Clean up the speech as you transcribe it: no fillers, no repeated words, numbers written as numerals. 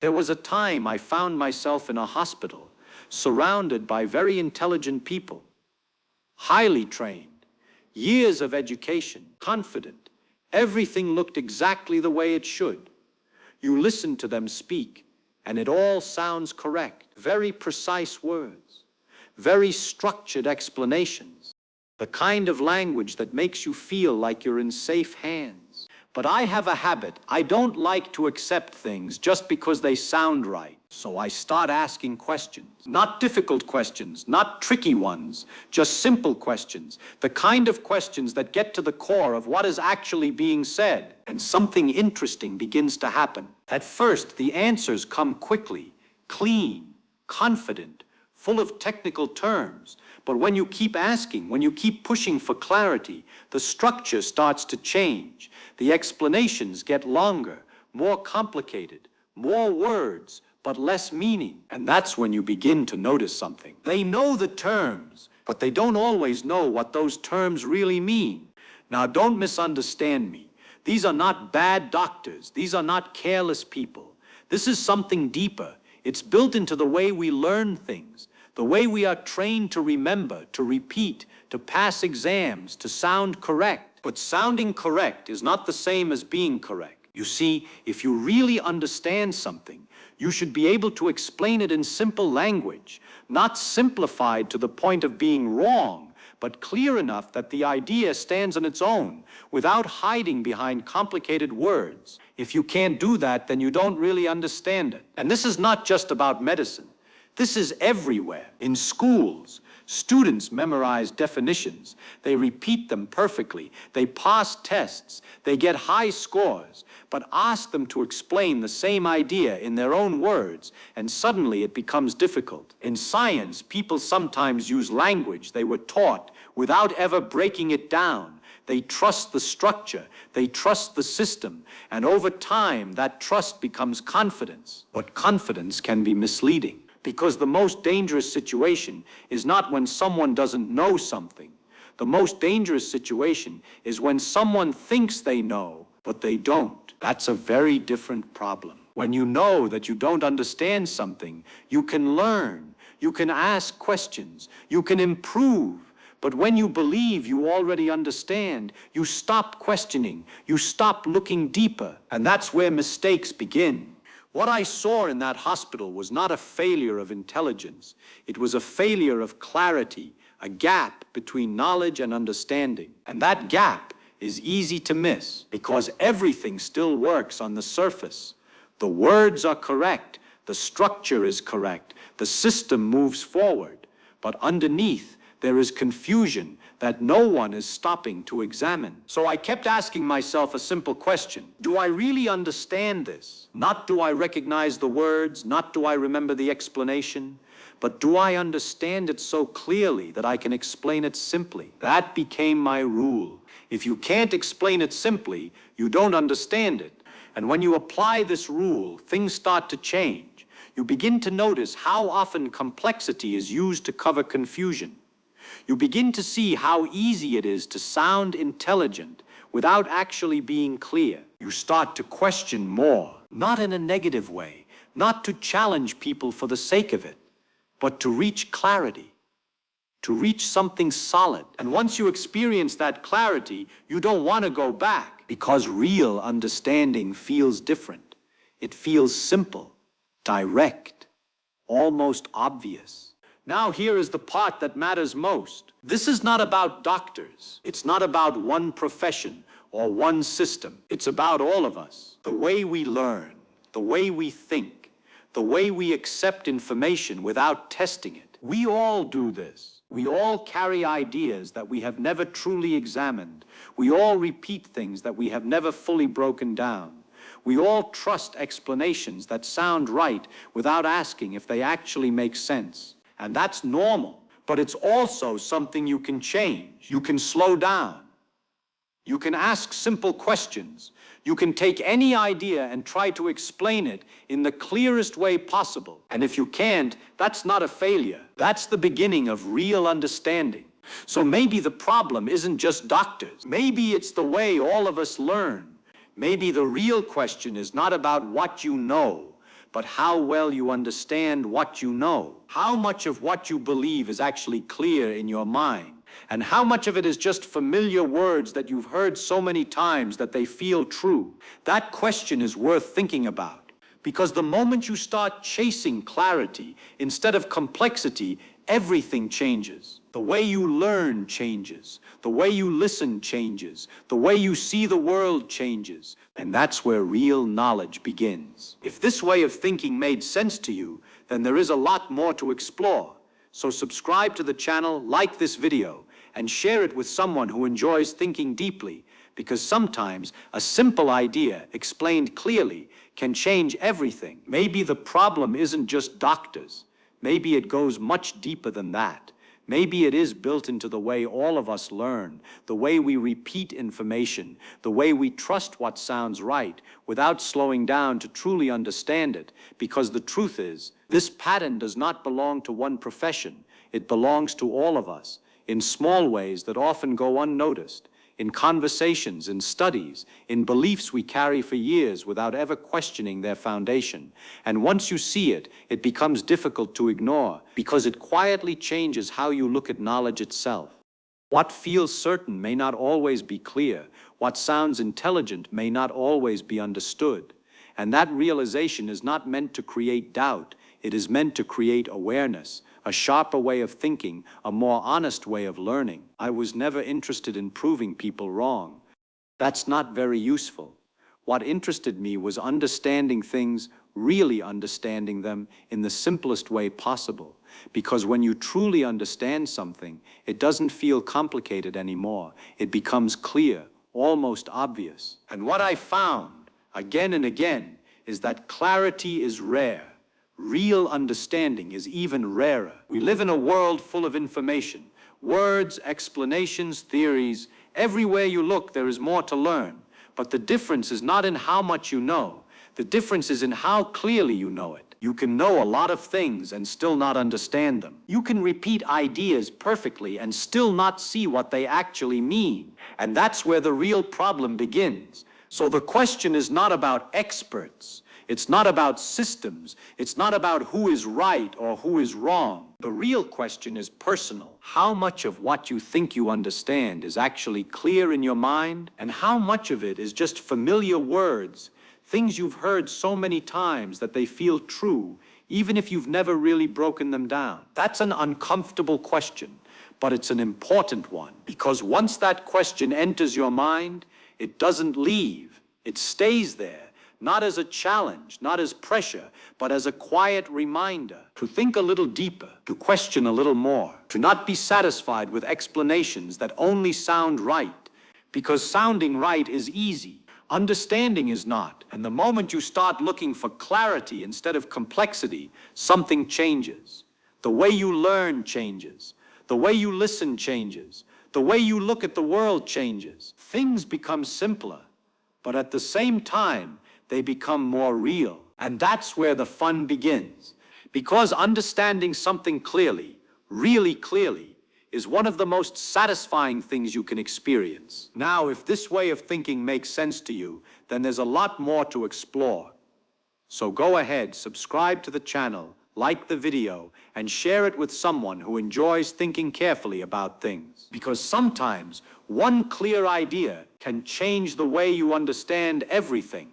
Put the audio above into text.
There was a time I found myself in a hospital, surrounded by very intelligent people, highly trained, years of education, confident. Everything looked exactly the way it should. You listen to them speak, and it all sounds correct. Very precise words, very structured explanations, the kind of language that makes you feel like you're in safe hands. But I have a habit. I don't like to accept things just because they sound right. So I start asking questions. Not difficult questions, not tricky ones, just simple questions. The kind of questions that get to the core of what is actually being said. And something interesting begins to happen. At first, the answers come quickly, clean, confident, full of technical terms. But when you keep asking, when you keep pushing for clarity, the structure starts to change. The explanations get longer, more complicated, more words, but less meaning. And that's when you begin to notice something. They know the terms, but they don't always know what those terms really mean. Now, don't misunderstand me. These are not bad doctors. These are not careless people. This is something deeper. It's built into the way we learn things, the way we are trained to remember, to repeat, to pass exams, to sound correct. But sounding correct is not the same as being correct. You see, if you really understand something, you should be able to explain it in simple language, not simplified to the point of being wrong, but clear enough that the idea stands on its own, without hiding behind complicated words. If you can't do that, then you don't really understand it. And this is not just about medicine. This is everywhere. In schools, students memorize definitions. They repeat them perfectly. They pass tests. They get high scores. But ask them to explain the same idea in their own words, and suddenly it becomes difficult. In science, people sometimes use language they were taught without ever breaking it down. They trust the structure, they trust the system, and over time, that trust becomes confidence. But confidence can be misleading. Because the most dangerous situation is not when someone doesn't know something. The most dangerous situation is when someone thinks they know, but they don't. That's a very different problem. When you know that you don't understand something, you can learn, you can ask questions, you can improve. But when you believe you already understand, you stop questioning, you stop looking deeper, and that's where mistakes begin. What I saw in that hospital was not a failure of intelligence. It was a failure of clarity, a gap between knowledge and understanding. And that gap is easy to miss because everything still works on the surface. The words are correct, the structure is correct, the system moves forward. But underneath, there is confusion that no one is stopping to examine. So I kept asking myself a simple question. Do I really understand this? Not do I recognize the words, not do I remember the explanation, but do I understand it so clearly that I can explain it simply? That became my rule. If you can't explain it simply, you don't understand it. And when you apply this rule, things start to change. You begin to notice how often complexity is used to cover confusion. You begin to see how easy it is to sound intelligent without actually being clear. You start to question more, not in a negative way, not to challenge people for the sake of it, but to reach clarity, to reach something solid. And once you experience that clarity, you don't want to go back because real understanding feels different. It feels simple, direct, almost obvious. Now here is the part that matters most. This is not about doctors. It's not about one profession or one system. It's about all of us. The way we learn, the way we think, the way we accept information without testing it. We all do this. We all carry ideas that we have never truly examined. We all repeat things that we have never fully broken down. We all trust explanations that sound right without asking if they actually make sense. And that's normal, but it's also something you can change. You can slow down. You can ask simple questions. You can take any idea and try to explain it in the clearest way possible. And if you can't, that's not a failure. That's the beginning of real understanding. So maybe the problem isn't just doctors. Maybe it's the way all of us learn. Maybe the real question is not about what you know, but how well you understand what you know. How much of what you believe is actually clear in your mind, and how much of it is just familiar words that you've heard so many times that they feel true. That question is worth thinking about, because the moment you start chasing clarity instead of complexity, everything changes. The way you learn changes. The way you listen changes. The way you see the world changes. And that's where real knowledge begins. If this way of thinking made sense to you, then there is a lot more to explore. So subscribe to the channel, like this video, and share it with someone who enjoys thinking deeply, because sometimes a simple idea explained clearly can change everything. Maybe the problem isn't just doctors. Maybe it goes much deeper than that. Maybe it is built into the way all of us learn, the way we repeat information, the way we trust what sounds right without slowing down to truly understand it. Because the truth is, this pattern does not belong to one profession. It belongs to all of us, in small ways that often go unnoticed, in conversations, in studies, in beliefs we carry for years without ever questioning their foundation. And once you see it, it becomes difficult to ignore, because it quietly changes how you look at knowledge itself. What feels certain may not always be clear. What sounds intelligent may not always be understood. And that realization is not meant to create doubt. It is meant to create awareness, a sharper way of thinking, a more honest way of learning. I was never interested in proving people wrong. That's not very useful. What interested me was understanding things, really understanding them in the simplest way possible. Because when you truly understand something, it doesn't feel complicated anymore. It becomes clear, almost obvious. And what I found, again and again, is that clarity is rare. Real understanding is even rarer. We live in a world full of information, words, explanations, theories. Everywhere you look, there is more to learn. But the difference is not in how much you know. The difference is in how clearly you know it. You can know a lot of things and still not understand them. You can repeat ideas perfectly and still not see what they actually mean. And that's where the real problem begins. So the question is not about experts. It's not about systems. It's not about who is right or who is wrong. The real question is personal. How much of what you think you understand is actually clear in your mind? And how much of it is just familiar words, things you've heard so many times that they feel true, even if you've never really broken them down? That's an uncomfortable question, but it's an important one. Because once that question enters your mind, it doesn't leave. It stays there. Not as a challenge, not as pressure, but as a quiet reminder to think a little deeper, to question a little more, to not be satisfied with explanations that only sound right, because sounding right is easy. Understanding is not. And the moment you start looking for clarity instead of complexity, something changes. The way you learn changes. The way you listen changes. The way you look at the world changes. Things become simpler, but at the same time, they become more real. And that's where the fun begins. Because understanding something clearly, really clearly, is one of the most satisfying things you can experience. Now, if this way of thinking makes sense to you, then there's a lot more to explore. So go ahead, subscribe to the channel, like the video, and share it with someone who enjoys thinking carefully about things. Because sometimes one clear idea can change the way you understand everything.